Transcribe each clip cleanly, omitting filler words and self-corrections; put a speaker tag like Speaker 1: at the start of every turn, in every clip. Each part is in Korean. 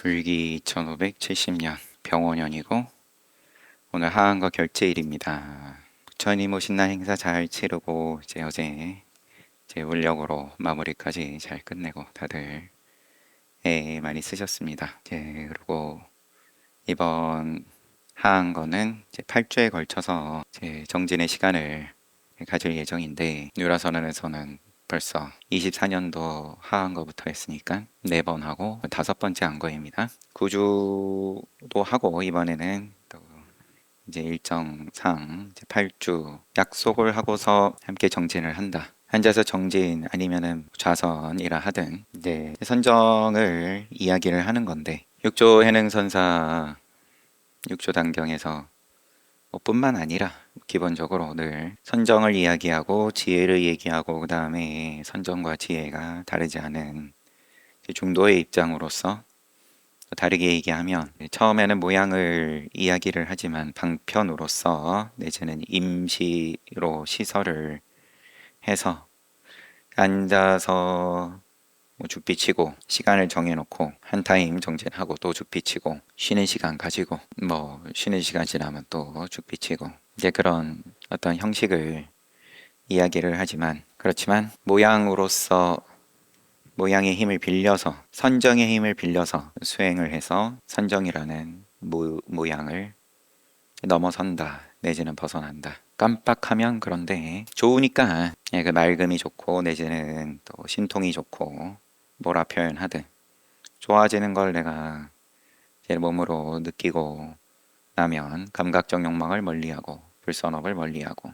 Speaker 1: 불기 2570년 병원년이고 오늘 하한거 결제일입니다. 부처님 오신 날 행사 잘 치르고 이제 어제 울력으로 마무리까지 잘 끝내고 다들 애 많이 쓰셨습니다. 그리고 이번 하한거는 8주에 걸쳐서 정진의 시간을 가질 예정인데 유라선언에서는 벌써 24년도 하한거부터 했으니까 4번 하고 5번째 한거입니다. 9주도 하고 이번에는 또 이제 일정상 8주 약속을 하고서 함께 정진을 한다. 앉아서 정진 아니면은 좌선이라 하든 이제 선정을 이야기를 하는 건데 6조 해능선사 6조 단경에서 뿐만 아니라 기본적으로 늘 선정을 이야기하고 지혜를 얘기하고 그 다음에 선정과 지혜가 다르지 않은 중도의 입장으로서 다르게 얘기하면 처음에는 모양을 이야기를 하지만 방편으로서 내지는 임시로 시설을 해서 앉아서 죽비치고 시간을 정해놓고 한 타임 정진하고 또 죽비치고 쉬는 시간 가지고 쉬는 시간 지나면 또 죽비치고 이제 그런 어떤 형식을 이야기를 하지만 그렇지만 모양으로서 모양의 힘을 빌려서 선정의 힘을 빌려서 수행을 해서 선정이라는 모양을 넘어선다 내지는 벗어난다. 깜빡하면 그런데 좋으니까 그 맑음이 좋고 내지는 또 신통이 좋고 뭐라 표현하든 좋아지는 걸 내가 제 몸으로 느끼고 나면 감각적 욕망을 멀리하고 불선업을 멀리하고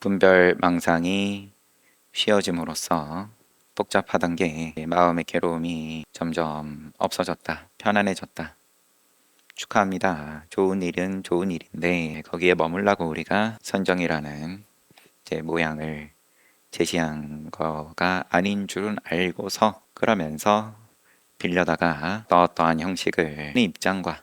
Speaker 1: 분별 망상이 쉬어짐으로써 복잡하던 게 마음의 괴로움이 점점 없어졌다. 편안해졌다. 축하합니다. 좋은 일은 좋은 일인데 거기에 머물라고 우리가 선정이라는 제 모양을 제시한 거가 아닌 줄은 알고서 그러면서 빌려다가 어떠한 형식을 입장과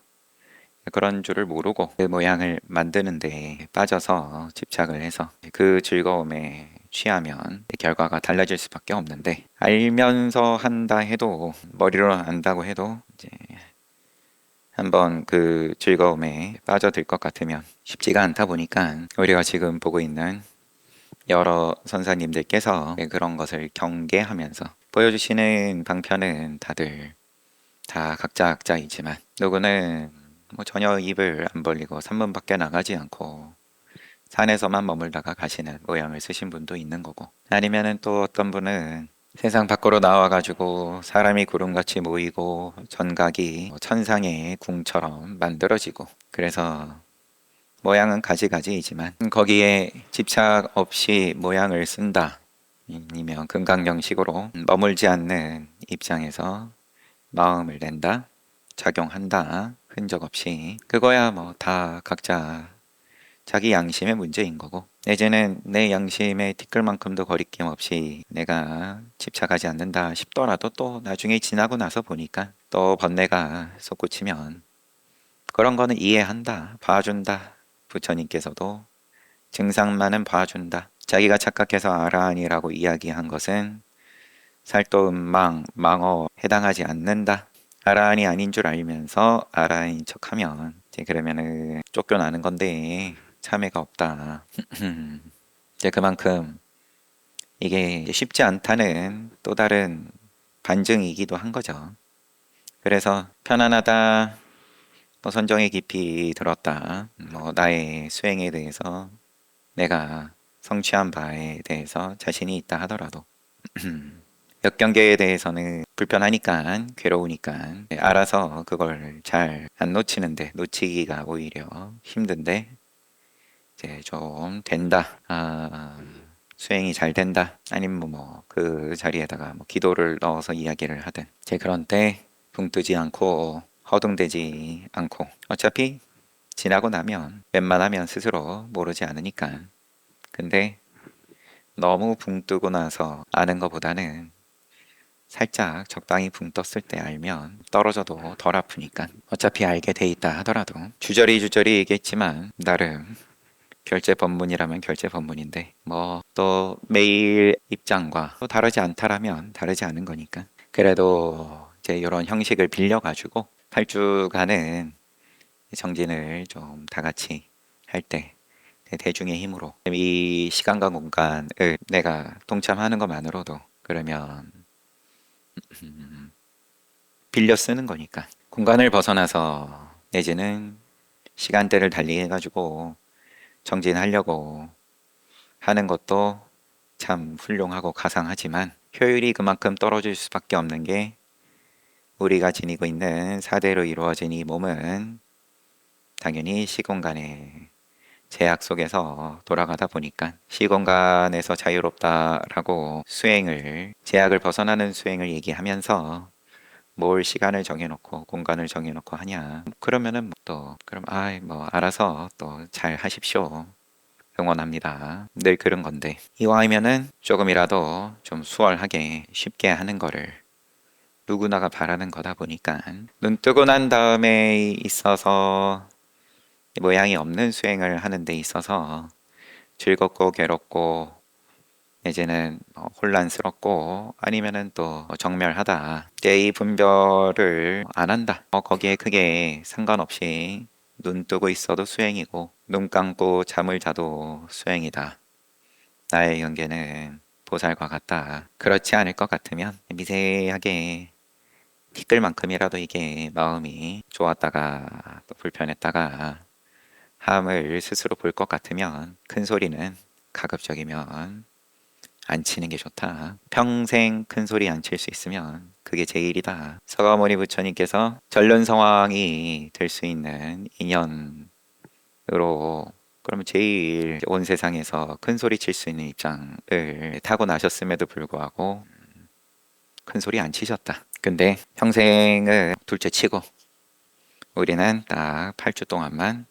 Speaker 1: 그런 줄을 모르고 그 모양을 만드는데 빠져서 집착을 해서 그 즐거움에 취하면 결과가 달라질 수밖에 없는데 알면서 한다 해도 머리로 안다고 해도 이제 한번 그 즐거움에 빠져들 것 같으면 쉽지가 않다 보니까 우리가 지금 보고 있는 여러 선사님들께서 그런 것을 경계하면서 보여주시는 방편은 다들 다 각자이지만 누구는 전혀 입을 안 벌리고 산문밖에 나가지 않고 산에서만 머물다가 가시는 모양을 쓰신 분도 있는 거고 아니면은 또 어떤 분은 세상 밖으로 나와가지고 사람이 구름같이 모이고 전각이 천상의 궁처럼 만들어지고 그래서 모양은 가지가지이지만 거기에 집착 없이 모양을 쓴다 아니면 금강경식으로 머물지 않는 입장에서 마음을 낸다 작용한다 흔적 없이 그거야 다 각자 자기 양심의 문제인 거고 내지는 내 양심의 티끌만큼도 거리낌 없이 내가 집착하지 않는다 싶더라도 또 나중에 지나고 나서 보니까 또 번뇌가 솟구치면 그런 거는 이해한다 봐준다 부처님께서도 증상만은 봐준다 자기가 착각해서 아라한이라고 이야기한 것은 살도 음망 망어 해당하지 않는다 아라한이 아닌 줄 알면서 아라한인 척하면 이제 그러면은 쫓겨나는 건데 참회가 없다. 이제 그만큼 이게 쉽지 않다는 또 다른 반증이기도 한 거죠. 그래서 편안하다, 선정에 깊이 들었다, 나의 수행에 대해서 내가 성취한 바에 대해서 자신이 있다 하더라도 역경계에 대해서는 불편하니까 괴로우니까 알아서 그걸 잘 안 놓치는데 놓치기가 오히려 힘든데 이제 좀 된다 수행이 잘 된다 아니면 그 자리에다가 기도를 넣어서 이야기를 하든 제 그런 때 붕 뜨지 않고 허둥대지 않고 어차피 지나고 나면 웬만하면 스스로 모르지 않으니까 근데 너무 붕 뜨고 나서 아는 것보다는 살짝 적당히 붕 떴을 때 알면 떨어져도 덜 아프니까 어차피 알게 돼 있다 하더라도 주저리 얘기했지만 나름 결제 법문이라면 결제 법문인데 또 매일 입장과 또 다르지 않다라면 다르지 않은 거니까 그래도 이제 이런 형식을 빌려가지고 8주간은 정진을 좀 다 같이 할 때 대중의 힘으로 이 시간과 공간을 내가 동참하는 것만으로도 그러면 빌려 쓰는 거니까 공간을 벗어나서 내지는 시간대를 달리해가지고 정진하려고 하는 것도 참 훌륭하고 가상하지만 효율이 그만큼 떨어질 수밖에 없는 게 우리가 지니고 있는 4대로 이루어진 이 몸은 당연히 시공간의 제약 속에서 돌아가다 보니까 시공간에서 자유롭다라고 수행을 제약을 벗어나는 수행을 얘기하면서 뭘 시간을 정해놓고 공간을 정해놓고 하냐 그러면은 또 그럼 뭐 알아서 또 잘 하십시오 응원합니다 늘 그런 건데 이왕이면은 조금이라도 좀 수월하게 쉽게 하는 거를 누구나가 바라는 거다 보니까 눈 뜨고 난 다음에 있어서 모양이 없는 수행을 하는 데 있어서 즐겁고 괴롭고 이제는 혼란스럽고 아니면은 또 정멸하다 때의 분별을 안 한다 거기에 크게 상관없이 눈 뜨고 있어도 수행이고 눈 감고 잠을 자도 수행이다 나의 경계는 보살과 같다 그렇지 않을 것 같으면 미세하게 티끌만큼이라도 이게 마음이 좋았다가 또 불편했다가 함을 스스로 볼 것 같으면 큰 소리는 가급적이면 안 치는 게 좋다. 평생 큰 소리 안 칠 수 있으면 그게 제일이다. 서가모니 부처님께서 전론 성왕이 될 수 있는 인연으로 그러면 제일 온 세상에서 큰 소리 칠 수 있는 입장을 타고 나셨음에도 불구하고 큰 소리 안 치셨다. 근데 평생을 둘째 치고 우리는 딱 8주 동안만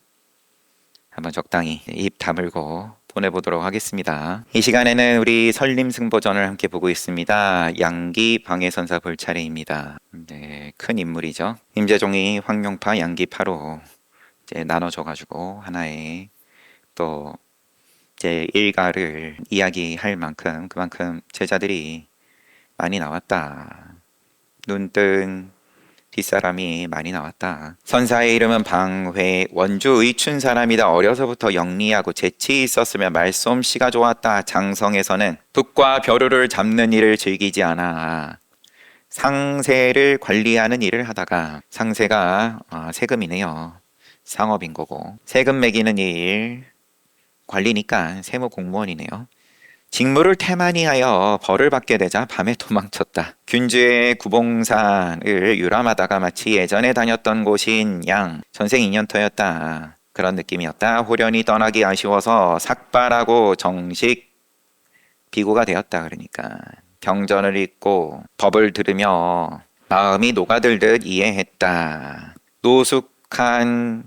Speaker 1: 한번 적당히 입 다물고 보내보도록 하겠습니다. 이 시간에는 우리 설림승보전을 함께 보고 있습니다. 양기 방해선사 볼 차례입니다. 네, 큰 인물이죠. 임재종이 황룡파 양기파로 이제 나눠져가지고 하나의 또 이제 일가를 이야기할 만큼 그만큼 제자들이 많이 나왔다. 눈뜬 뒷사람이 많이 나왔다. 선사의 이름은 방회, 원주 의춘 사람이다. 어려서부터 영리하고 재치 있었으며 말솜씨가 좋았다. 장성에서는 북과 벼루를 잡는 일을 즐기지 않아 상세를 관리하는 일을 하다가 상세가 세금이네요. 상업인 거고 세금 매기는 일 관리니까 세무 공무원이네요. 직무를 태만히하여 벌을 받게 되자 밤에 도망쳤다. 균주의 구봉산을 유람하다가 마치 예전에 다녔던 곳인 양 전생 인연터였다. 그런 느낌이었다. 호련히 떠나기 아쉬워서 삭발하고 정식 비구가 되었다. 그러니까 경전을 읽고 법을 들으며 마음이 녹아들듯 이해했다. 노숙한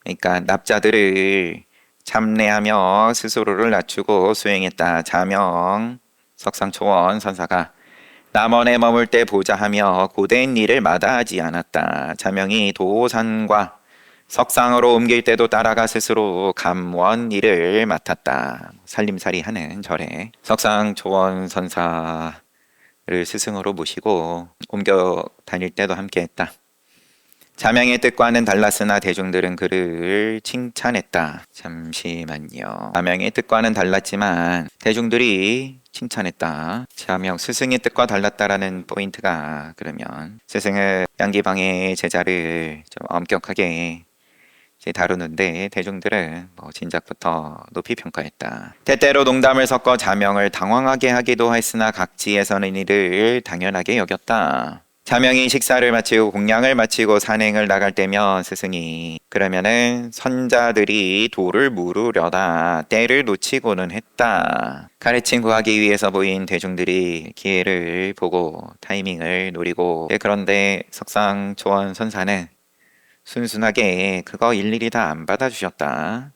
Speaker 1: 그러니까 납자들을 참내하며 스스로를 낮추고 수행했다. 자명 석상초원 선사가 남원에 머물 때 보자하며 고된 일을 마다하지 않았다. 자명이 도산과 석상으로 옮길 때도 따라가 스스로 감원 일을 맡았다. 살림살이 하는 절에 석상초원 선사를 스승으로 모시고 옮겨 다닐 때도 함께했다. 자명의 뜻과는 달랐으나 대중들은 그를 칭찬했다. 잠시만요. 자명의 뜻과는 달랐지만 대중들이 칭찬했다. 자명 스승의 뜻과 달랐다라는 포인트가 그러면 스승은 양기방의 제자를 좀 엄격하게 다루는데 대중들은 진작부터 높이 평가했다. 때때로 농담을 섞어 자명을 당황하게 하기도 했으나 각지에서는 이를 당연하게 여겼다. 자명이 식사를 마치고 공양을 마치고 산행을 나갈 때면 스승이 그러면은 선자들이 도를 물으려다 때를 놓치고는 했다. 가르침 구하기 위해서 모인 대중들이 기회를 보고 타이밍을 노리고 그런데 석상초원 선사는 순순하게 그거 일일이 다 안 받아주셨다.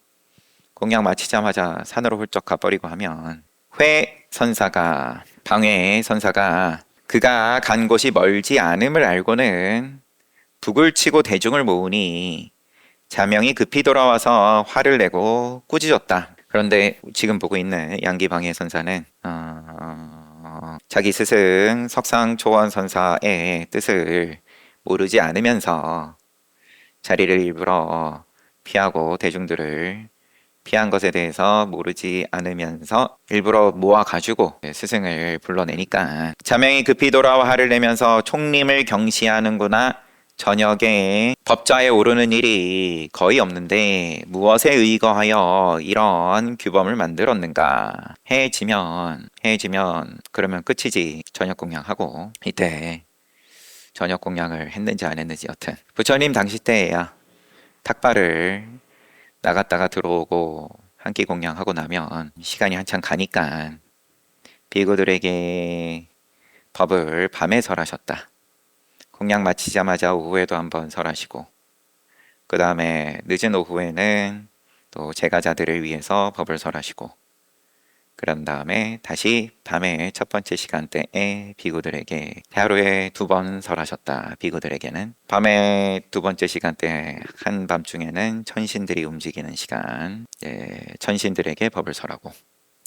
Speaker 1: 공양 마치자마자 산으로 훌쩍 가버리고 하면 회 선사가 방회 선사가 그가 간 곳이 멀지 않음을 알고는 북을 치고 대중을 모으니 자명이 급히 돌아와서 화를 내고 꾸짖었다. 그런데 지금 보고 있는 양기방해 선사는 자기 스승 석상초원 선사의 뜻을 모르지 않으면서 자리를 일부러 피하고 대중들을 피한 것에 대해서 모르지 않으면서 일부러 모아가지고 스승을 불러내니까 자명이 급히 돌아와 화를 내면서 총림을 경시하는구나. 저녁에 법좌에 오르는 일이 거의 없는데 무엇에 의거하여 이런 규범을 만들었는가. 해지면 그러면 끝이지. 저녁 공양하고 이때 저녁 공양을 했는지 안 했는지 여튼 부처님 당시 때야 탁발을 나갔다가 들어오고 한 끼 공양하고 나면 시간이 한참 가니까 비구들에게 법을 밤에 설하셨다. 공양 마치자마자 오후에도 한번 설하시고 그 다음에 늦은 오후에는 또 제가자들을 위해서 법을 설하시고 그런 다음에 다시 밤에 첫 번째 시간대에 비구들에게 하루에 2번 설하셨다. 비구들에게는 밤에 두 번째 시간대 한밤중에는 천신들이 움직이는 시간 천신들에게 법을 설하고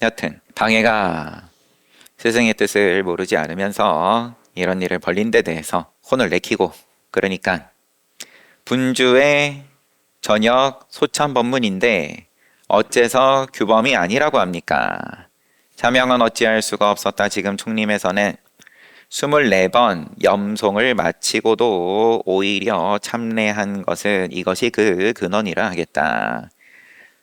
Speaker 1: 여튼 방해가 스승의 뜻을 모르지 않으면서 이런 일을 벌린 데 대해서 혼을 내키고 그러니까 분주의 저녁 소참법문인데 어째서 규범이 아니라고 합니까? 자명은 어찌할 수가 없었다. 지금 총림에서는 24번 염송을 마치고도 오히려 참례한 것은 이것이 그 근원이라 하겠다.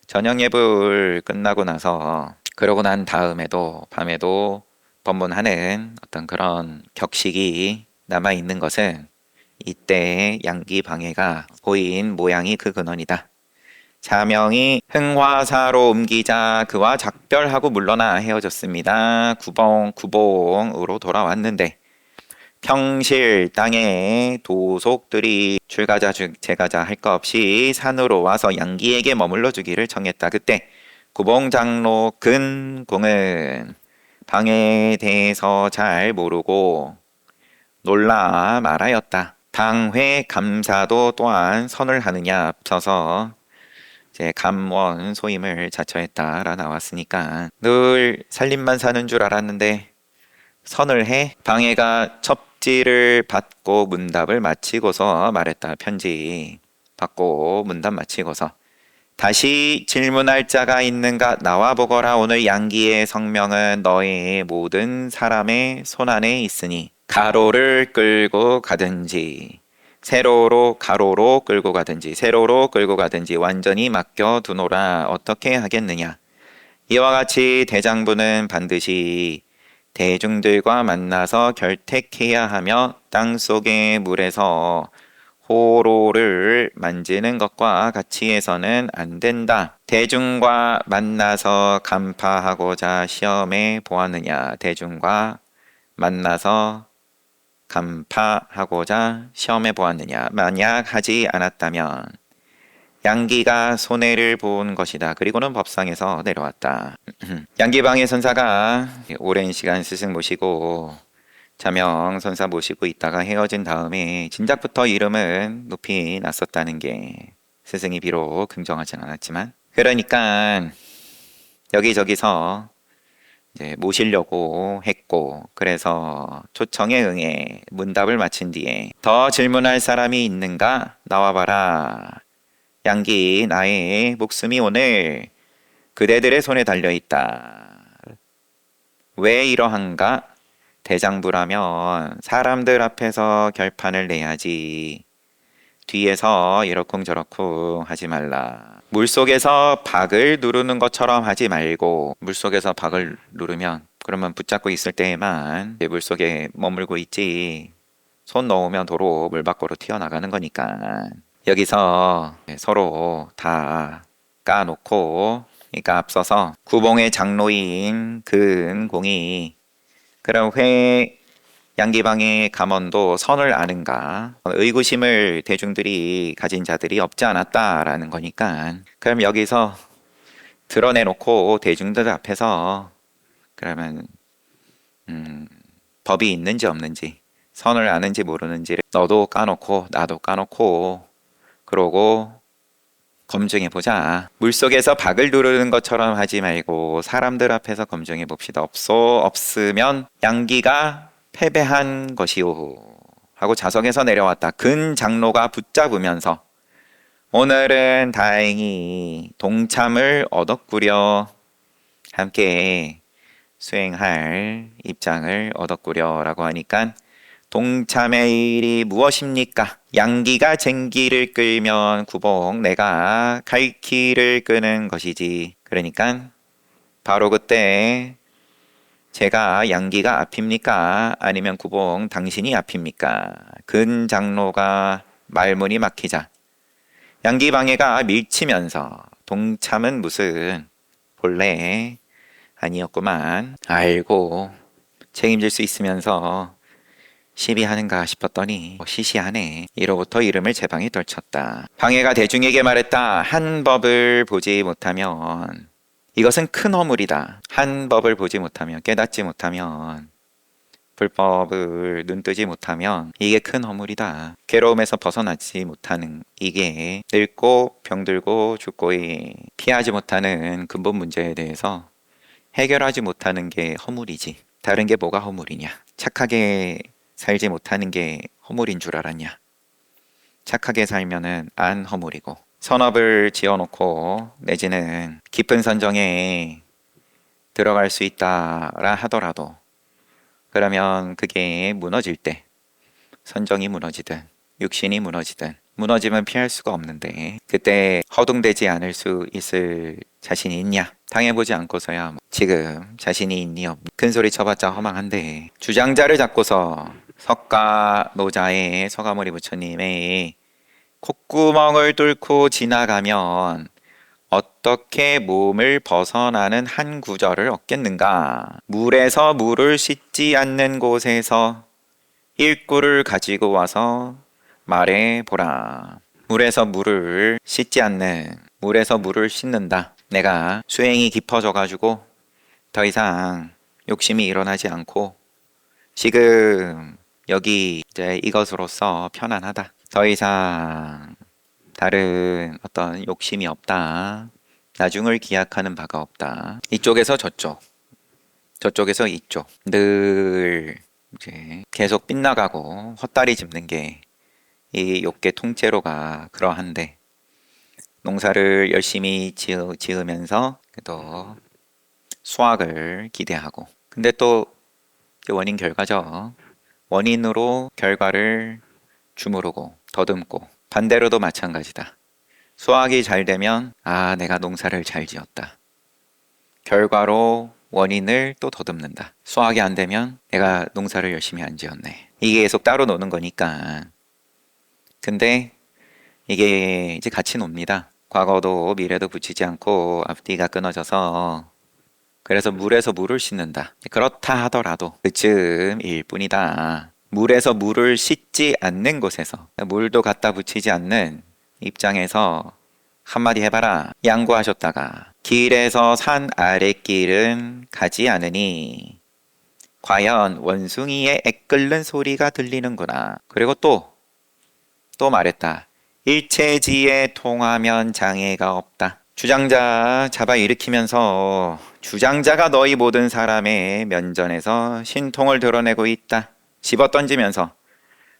Speaker 1: 저녁 예불 끝나고 나서 그러고 난 다음에도 밤에도 법문하는 어떤 그런 격식이 남아 있는 것은 이때 양기 방해가 보인 모양이 그 근원이다. 자명이 흥화사로 옮기자 그와 작별하고 물러나 헤어졌습니다. 구봉으로 돌아왔는데 평실 땅에 도속들이 출가자 제가자 할 것 없이 산으로 와서 양기에게 머물러 주기를 청했다. 그때 구봉장로 근공은 방에 대해서 잘 모르고 놀라 말하였다. 방회 감사도 또한 선을 하느냐 앞서서 이제 감원 소임을 자처했다라 나왔으니까 늘 살림만 사는 줄 알았는데 선을 해. 방해가 첩지를 받고 문답을 마치고서 말했다. 편지 받고 문답 마치고서 다시 질문할 자가 있는가 나와 보거라. 오늘 양기의 성명은 너희 모든 사람의 손안에 있으니 가로를 끌고 가든지 세로로 가로로 끌고 가든지 세로로 끌고 가든지 완전히 맡겨 두노라. 어떻게 하겠느냐. 이와 같이 대장부는 반드시 대중들과 만나서 결택해야 하며 땅속의 물에서 호로를 만지는 것과 같이 해서는 안 된다. 대중과 만나서 간파하고자 시험해 보았느냐. 대중과 만나서 간파하고자 시험해 보았느냐. 만약 하지 않았다면 양기가 손해를 본 것이다. 그리고는 법상에서 내려왔다. 양기방의 선사가 오랜 시간 스승 모시고 자명 선사 모시고 있다가 헤어진 다음에 진작부터 이름은 높이 났었다는 게 스승이 비록 긍정하진 않았지만 그러니까 여기저기서 이제 모시려고 했고 그래서 초청에 응해 문답을 마친 뒤에 더 질문할 사람이 있는가 나와봐라. 양기 나의 목숨이 오늘 그대들의 손에 달려있다. 왜 이러한가? 대장부라면 사람들 앞에서 결판을 내야지 뒤에서 이러쿵저러쿵 하지 말라. 물속에서 박을 누르는 것처럼 하지 말고 물속에서 박을 누르면 그러면 붙잡고 있을 때에만 물속에 머물고 있지 손 넣으면 도로 물 밖으로 튀어나가는 거니까 여기서 서로 다 까놓고 그러니까 앞서서 구봉의 장로인 근공이 그럼 양기방의 감언도 선을 아는가 의구심을 대중들이 가진 자들이 없지 않았다라는 거니까 그럼 여기서 드러내놓고 대중들 앞에서 그러면 법이 있는지 없는지 선을 아는지 모르는지를 너도 까놓고 나도 까놓고 그러고 검증해 보자. 물속에서 박을 누르는 것처럼 하지 말고 사람들 앞에서 검증해 봅시다. 없으면 양기가 패배한 것이오. 하고 자석에서 내려왔다. 근 장로가 붙잡으면서 오늘은 다행히 동참을 얻었구려. 함께 수행할 입장을 얻었구려 라고 하니까 동참의 일이 무엇입니까? 양기가 쟁기를 끌면 구봉 내가 갈기를 끄는 것이지. 그러니까 바로 그때 제가 양기가 앞입니까? 아니면 구봉 당신이 앞입니까? 근 장로가 말문이 막히자 양기방해가 밀치면서 동참은 무슨 본래 아니었구만. 알고 책임질 수 있으면서 시비하는가 싶었더니 시시하네. 이로부터 이름을 제 방에 떨쳤다. 방해가 대중에게 말했다. 한 법을 보지 못하면 이것은 큰 허물이다. 한 법을 보지 못하면 깨닫지 못하면 불법을 눈뜨지 못하면 이게 큰 허물이다. 괴로움에서 벗어나지 못하는 이게 늙고 병들고 죽고 피하지 못하는 근본 문제에 대해서 해결하지 못하는 게 허물이지. 다른 게 뭐가 허물이냐. 착하게 살지 못하는 게 허물인 줄 알았냐. 착하게 살면은 안 허물이고 선업을 지어놓고 내지는 깊은 선정에 들어갈 수 있다라 하더라도 그러면 그게 무너질 때 선정이 무너지든 육신이 무너지든 무너지면 피할 수가 없는데 그때 허둥대지 않을 수 있을 자신이 있냐. 당해보지 않고서야 지금 자신이 있니 없니. 큰소리 쳐봤자 허망한데 주장자를 잡고서 석가노자의 서가모니 부처님의 콧구멍을 뚫고 지나가면 어떻게 몸을 벗어나는 한 구절을 얻겠는가. 물에서 물을 씻지 않는 곳에서 일구를 가지고 와서 말해보라. 물에서 물을 씻지 않는, 물에서 물을 씻는다. 내가 수행이 깊어져 가지고 더 이상 욕심이 일어나지 않고 지금 여기 이제 이것으로서 편안하다. 더 이상 다른 어떤 욕심이 없다. 나중을 기약하는 바가 없다. 이쪽에서 저쪽, 저쪽에서 이쪽. 늘 이제 계속 빗나가고 헛다리 짚는 게 이 욕계 통째로가 그러한데 농사를 열심히 지으면서 또 수확을 기대하고 근데 또 원인 결과죠. 원인으로 결과를 주무르고 더듬고 반대로도 마찬가지다. 수확이 잘 되면 아 내가 농사를 잘 지었다. 결과로 원인을 또 더듬는다. 수확이 안 되면 내가 농사를 열심히 안 지었네. 이게 계속 따로 노는 거니까. 근데 이게 이제 같이 놉니다. 과거도 미래도 붙이지 않고 앞뒤가 끊어져서 그래서 물에서 물을 씻는다. 그렇다 하더라도 그쯤일 뿐이다. 물에서 물을 씻지 않는 곳에서 물도 갖다 붙이지 않는 입장에서 한마디 해봐라. 양보하셨다가 길에서 산 아랫길은 가지 않으니 과연 원숭이의 애끓는 소리가 들리는구나. 그리고 또 말했다. 일체지에 통하면 장애가 없다. 주장자 잡아 일으키면서 주장자가 너희 모든 사람의 면전에서 신통을 드러내고 있다. 집어 던지면서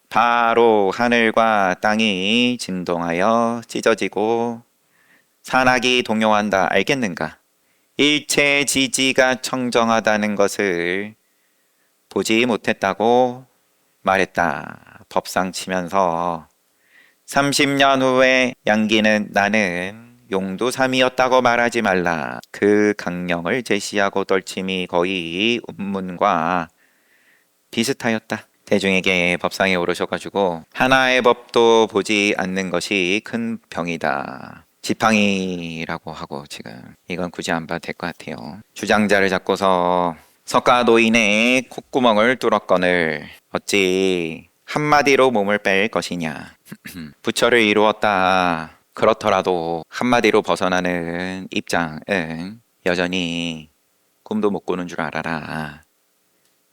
Speaker 1: 바로 하늘과 땅이 진동하여 찢어지고 산악이 동요한다. 알겠는가? 일체지지가 청정하다는 것을 보지 못했다고 말했다. 법상 치면서 30년 후에 양기는 나는 용두삼이었다고 말하지 말라. 그 강령을 제시하고 떨침이 거의 운문과 비슷하였다. 대중에게 법상에 오르셔가지고 하나의 법도 보지 않는 것이 큰 병이다. 지팡이라고 하고 지금 이건 굳이 안 봐도 될 것 같아요. 주장자를 잡고서 석가노인의 콧구멍을 뚫었거늘 어찌 한마디로 몸을 뺄 것이냐. 부처를 이루었다. 그렇더라도 한마디로 벗어나는 입장은 여전히 꿈도 못 꾸는 줄 알아라.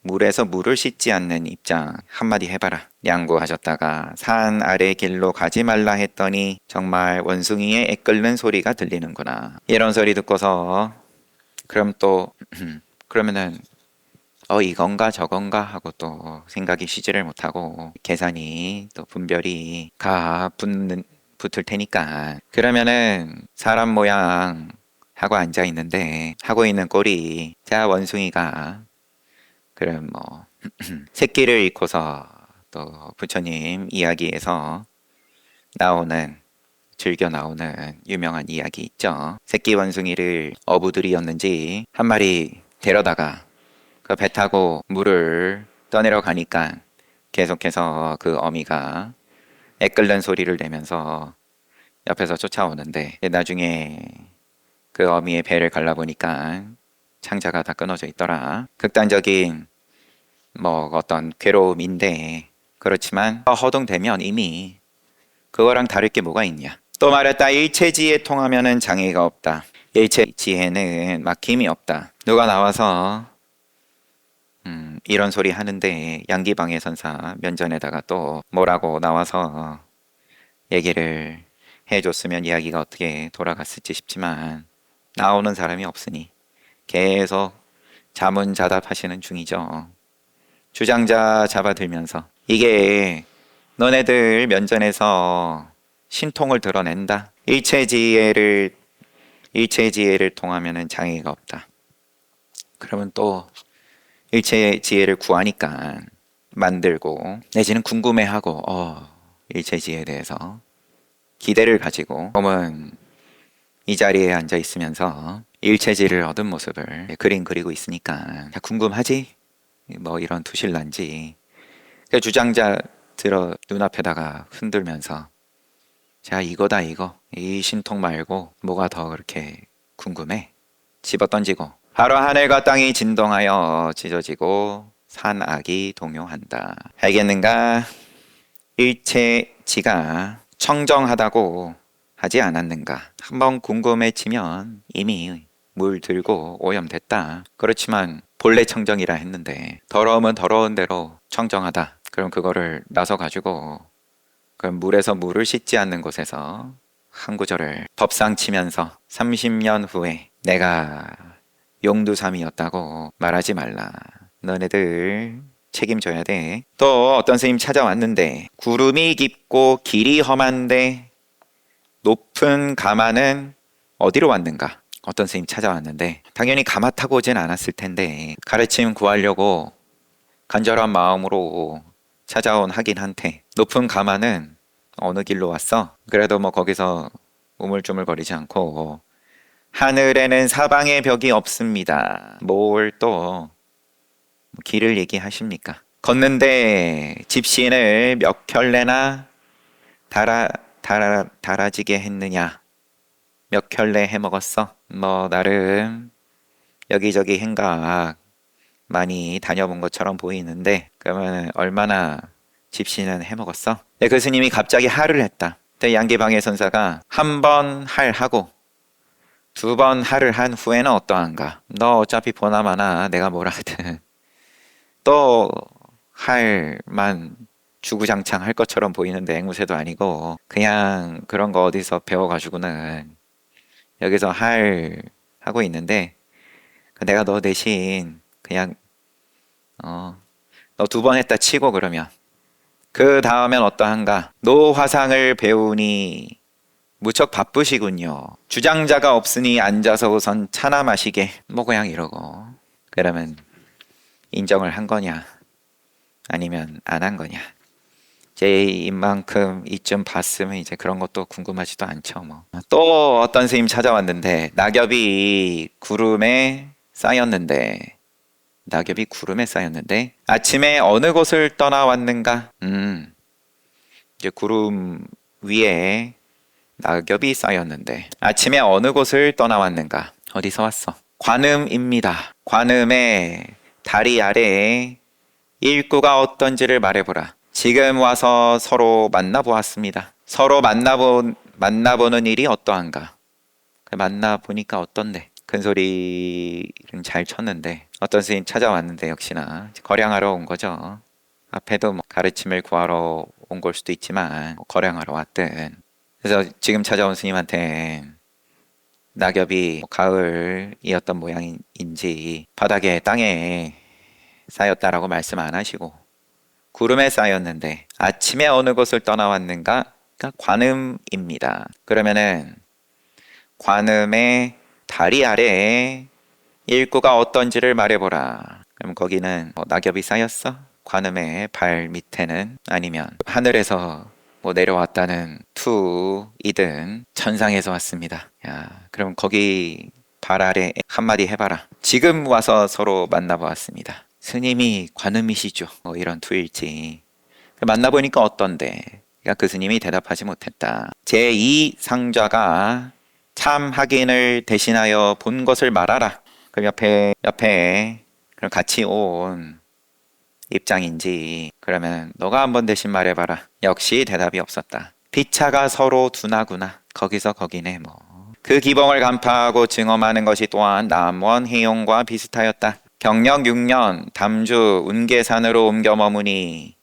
Speaker 1: 물에서 물을 씻지 않는 입장 한마디 해봐라. 양구하셨다가 산 아래 길로 가지 말라 했더니 정말 원숭이의 애 끓는 소리가 들리는구나. 이런 소리 듣고서 그럼 또 그러면은 이건가 저건가 하고 또 생각이 쉬지를 못하고 계산이 또 분별이 붙을 테니까 그러면은 사람 모양 하고 앉아 있는데 하고 있는 꼴이 자 원숭이가 그럼 뭐 새끼를 잃고서 또 부처님 이야기에서 즐겨 나오는 유명한 이야기 있죠. 새끼 원숭이를 어부들이었는지 한 마리 데려다가 그 배 타고 물을 떠내려 가니까 계속해서 그 어미가 애 끓는 소리를 내면서 옆에서 쫓아오는데 나중에 그 어미의 배를 갈라보니까 창자가 다 끊어져 있더라. 극단적인 뭐 어떤 괴로움인데 그렇지만 허둥대면 이미 그거랑 다를 게 뭐가 있냐. 또 말했다. 일체지혜 통하면은 장애가 없다. 일체지혜는 막힘이 없다. 누가 나와서 이런 소리 하는데 양기방해 선사 면전에다가 또 뭐라고 나와서 얘기를 해줬으면 이야기가 어떻게 돌아갔을지 싶지만 나오는 사람이 없으니 계속 자문자답하시는 중이죠. 주장자 잡아들면서 이게 너네들 면전에서 신통을 드러낸다. 일체지혜를 통하면은 장애가 없다. 그러면 또 일체지혜를 구하니까 만들고 내지는 궁금해하고 일체지혜에 대해서 기대를 가지고 몸은 이 자리에 앉아 있으면서 일체지를 얻은 모습을 그림 그리고 있으니까 궁금하지? 뭐 이런 투실난지 그 주장자 들어 눈앞에다가 흔들면서 자 이거다 이거 이 신통 말고 뭐가 더 그렇게 궁금해? 집어 던지고 바로 하늘과 땅이 진동하여 찢어지고 산악이 동요한다. 알겠는가? 일체지가 청정하다고 하지 않았는가? 한번 궁금해지면 이미 물 들고 오염됐다. 그렇지만 본래 청정이라 했는데 더러우면 더러운 대로 청정하다. 그럼 그거를 나서 가지고 그 물에서 물을 씻지 않는 곳에서 한 구절을 법상 치면서 30년 후에 내가 용두삼이었다고 말하지 말라. 너네들 책임져야 돼. 또 어떤 스님 찾아왔는데 구름이 깊고 길이 험한데 높은 가마는 어디로 왔는가? 어떤 스님 찾아왔는데 당연히 가마 타고 오진 않았을 텐데 가르침 구하려고 간절한 마음으로 찾아온 하긴한테 높은 가마는 어느 길로 왔어? 그래도 뭐 거기서 우물쭈물거리지 않고 하늘에는 사방의 벽이 없습니다. 뭘 또 길을 얘기하십니까? 걷는데 집신을 몇 켤레나 달아지게 했느냐? 몇 켤레 해먹었어? 뭐 나름 여기저기 행각 많이 다녀본 것처럼 보이는데 그러면 얼마나 집신은 해먹었어? 네, 그 스님이 갑자기 하를 했다. 그때 양계방해 선사가 한 번 할하고 2번 하를 한 후에는 어떠한가? 너 어차피 보나마나 내가 뭐라 하든 또 할만 주구장창 할 것처럼 보이는데 앵무새도 아니고 그냥 그런 거 어디서 배워가지고는 여기서 할 하고 있는데 내가 너 대신 그냥 너 2번 했다 치고 그러면 그 다음엔 어떠한가? 노화상을 배우니 무척 바쁘시군요. 주장자가 없으니 앉아서 우선 차나 마시게 뭐 그냥 이러고 그러면 인정을 한 거냐 아니면 안 한 거냐. 제 입만큼 이쯤 봤으면 이제 그런 것도 궁금하지도 않죠. 뭐. 또 어떤 스님 찾아왔는데 낙엽이 구름에 쌓였는데 아침에 어느 곳을 떠나왔는가? 이제 구름 위에 낙엽이 쌓였는데 아침에 어느 곳을 떠나왔는가? 어디서 왔어? 관음입니다. 관음의 다리 아래에 일구가 어떤지를 말해보라. 지금 와서 서로 만나보았습니다. 서로 만나보는 일이 어떠한가? 만나보니까 어떤데? 큰 소리는 잘 쳤는데 어떤 스님 찾아왔는데 역시나 거량하러 온 거죠. 앞에도 뭐 가르침을 구하러 온 걸 수도 있지만 뭐 거량하러 왔든. 그래서 지금 찾아온 스님한테 낙엽이 뭐 가을이었던 모양인지 바닥에 땅에 쌓였다라고 말씀 안 하시고 구름에 쌓였는데 아침에 어느 곳을 떠나왔는가? 그러니까 관음입니다. 그러면은 관음의 다리 아래에 일구가 어떤지를 말해보라. 그럼 거기는 뭐 낙엽이 쌓였어? 관음의 발 밑에는 아니면 하늘에서 뭐 내려왔다는 투이든 천상에서 왔습니다. 야, 그럼 거기 발 아래 한마디 해봐라. 지금 와서 서로 만나보았습니다. 스님이 관음이시죠? 뭐 이런 투일지. 만나보니까 어떤데? 그러니까 그 스님이 대답하지 못했다. 제2상좌가 참 확인을 대신하여 본 것을 말하라. 그럼 옆에 그럼 같이 온 입장인지 그러면 너가 한번 대신 말해봐라. 역시 대답이 없었다. 피차가 서로 둔하구나. 거기서 거기네 뭐. 그 기범을 간파하고 증엄하는 것이 또한 남원 해용과 비슷하였다. 경력 6년 담주 운계산으로 옮겨 머무니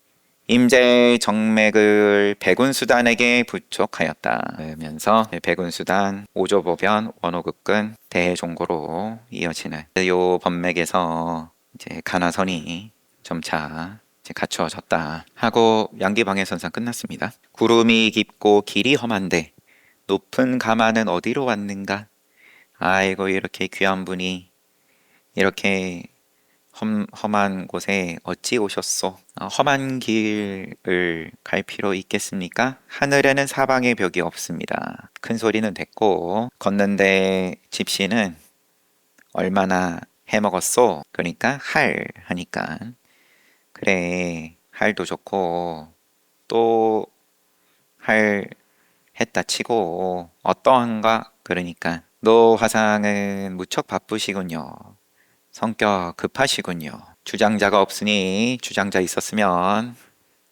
Speaker 1: 임제 정맥을 백운수단에게 부촉하였다. 그러면서 백운수단, 오조보변, 원호극근, 대종고로 이어지는 요 법맥에서 이제 간화선이 점차 이제 갖추어졌다 하고 양기방해선상 끝났습니다. 구름이 깊고 길이 험한데 높은 가마는 어디로 왔는가? 아이고 이렇게 귀한 분이 이렇게 험한 곳에 어찌 오셨소? 험한 길을 갈 필요 있겠습니까? 하늘에는 사방에 벽이 없습니다. 큰 소리는 됐고 걷는데 집시는 얼마나 해먹었소? 그러니까 하니까 그래 할도 좋고 또 할 했다 치고 어떠한가? 그러니까 너 화상은 무척 바쁘시군요. 성격 급하시군요. 주장자가 없으니 주장자 있었으면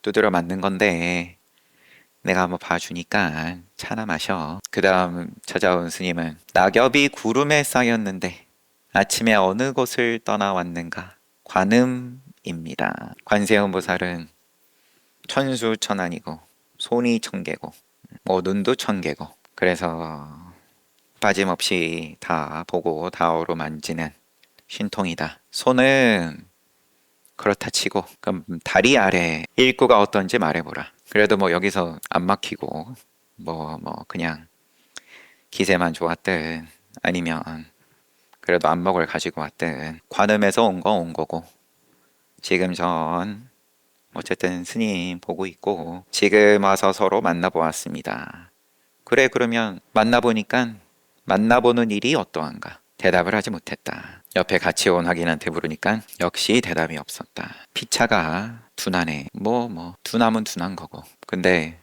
Speaker 1: 두드려 맞는 건데 내가 한번 봐주니까 차나 마셔. 그 다음 찾아온 스님은 낙엽이 구름에 쌓였는데 아침에 어느 곳을 떠나왔는가? 관음입니다. 관세음 보살은 천수천안이고 손이 천개고 뭐 눈도 천개고 그래서 빠짐없이 다 보고 다 어루만지는 신통이다. 손은 그렇다 치고 그럼 다리 아래 일구가 어떤지 말해보라. 그래도 뭐 여기서 안 막히고 뭐 그냥 기세만 좋았든 아니면 그래도 안목을 가지고 왔든 관음에서 온 거고 지금 전 어쨌든 스님 보고 있고 지금 와서 서로 만나보았습니다. 그래 그러면 만나보니까 만나보는 일이 어떠한가? 대답을 하지 못했다. 옆에 같이 온 학인한테 물으니까 역시 대답이 없었다. 피차가 둔하네. 둔하면 둔한 거고. 근데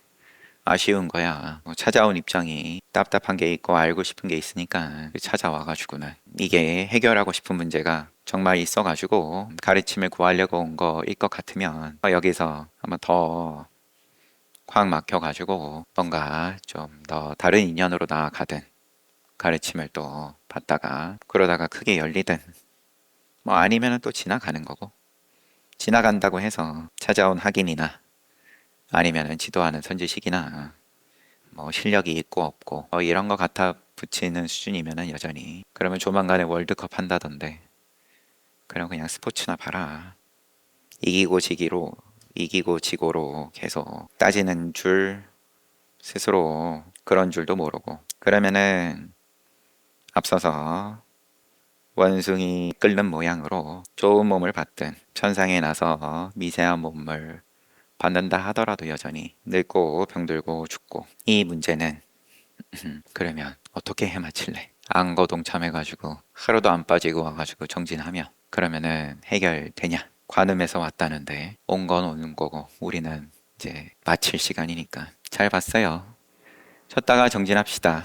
Speaker 1: 아쉬운 거야. 찾아온 입장이 답답한 게 있고 알고 싶은 게 있으니까 찾아와가지고는 이게 해결하고 싶은 문제가 정말 있어가지고 가르침을 구하려고 온 거일 것 같으면 여기서 한번 더 콱 막혀가지고 뭔가 좀 더 다른 인연으로 나아가든 가르침을 또 받다가 그러다가 크게 열리든 뭐 아니면 또 지나가는 거고 지나간다고 해서 찾아온 학인이나 아니면은 지도하는 선지식이나 뭐 실력이 있고 없고 이런 거 갖다 붙이는 수준이면은 여전히 그러면 조만간에 월드컵 한다던데 그럼 그냥 스포츠나 봐라. 이기고 지고로 계속 따지는 줄 스스로 그런 줄도 모르고 그러면은 앞서서 원숭이 끓는 모양으로 좋은 몸을 받든 천상에 나서 미세한 몸을 받는다 하더라도 여전히 늙고 병들고 죽고 이 문제는 그러면 어떻게 해마칠래? 안거 동참해가지고 하루도 안 빠지고 와가지고 정진하면 그러면은 해결되냐? 관음에서 왔다는데 온 건 오는 거고 우리는 이제 마칠 시간이니까 잘 봤어요. 쳤다가 정진합시다.